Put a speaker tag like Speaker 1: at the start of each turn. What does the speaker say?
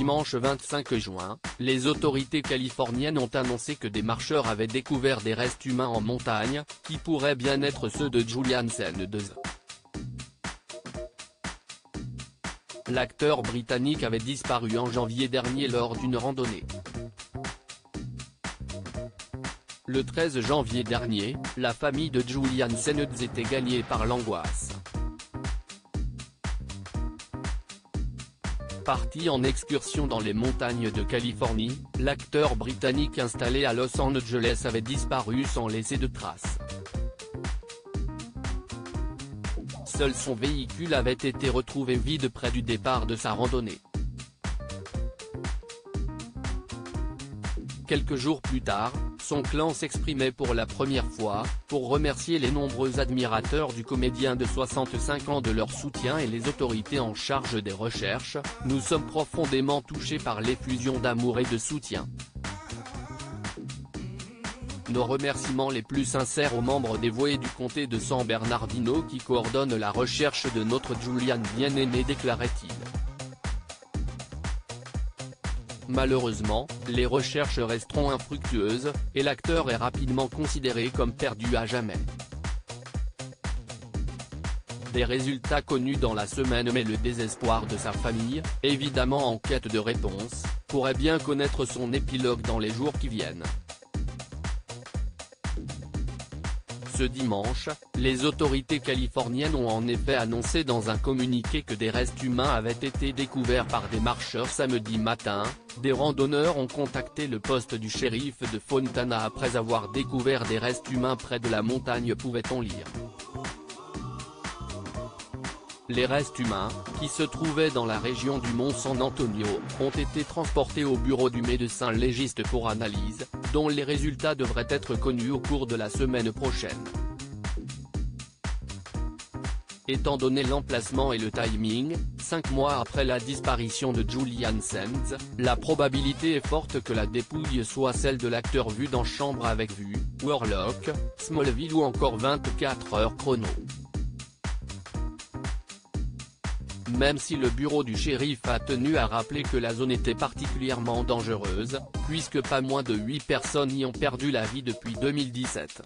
Speaker 1: dimanche 25 juin, les autorités californiennes ont annoncé que des marcheurs avaient découvert des restes humains en montagne, qui pourraient bien être ceux de Julian Sands. L'acteur britannique avait disparu en janvier dernier lors d'une randonnée. Le 13 janvier dernier, la famille de Julian Sands était gagnée par l'angoisse. Parti en excursion dans les montagnes de Californie, l'acteur britannique installé à Los Angeles avait disparu sans laisser de traces. Seul son véhicule avait été retrouvé vide près du départ de sa randonnée. Quelques jours plus tard, son clan s'exprimait pour la première fois, pour remercier les nombreux admirateurs du comédien de 65 ans de leur soutien et les autorités en charge des recherches. « Nous sommes profondément touchés par l'effusion d'amour et de soutien. Nos remerciements les plus sincères aux membres dévoués du comté de San Bernardino qui coordonnent la recherche de notre Julian bien-aimé », déclarait-il. Malheureusement, les recherches resteront infructueuses, et l'acteur est rapidement considéré comme perdu à jamais. Des résultats connus dans la semaine mais le désespoir de sa famille, évidemment en quête de réponse, pourrait bien connaître son épilogue dans les jours qui viennent. Ce dimanche, les autorités californiennes ont en effet annoncé dans un communiqué que des restes humains avaient été découverts par des marcheurs samedi matin. Des randonneurs ont contacté le poste du shérif de Fontana après avoir découvert des restes humains près de la montagne, pouvait-on lire. Les restes humains, qui se trouvaient dans la région du Mont San Antonio, ont été transportés au bureau du médecin légiste pour analyse, dont les résultats devraient être connus au cours de la semaine prochaine. Étant donné l'emplacement et le timing, 5 mois après la disparition de Julian Sands, la probabilité est forte que la dépouille soit celle de l'acteur vu dans Chambre avec vue, Warlock, Smallville ou encore 24 heures chrono. Même si le bureau du shérif a tenu à rappeler que la zone était particulièrement dangereuse, puisque pas moins de 8 personnes y ont perdu la vie depuis 2017.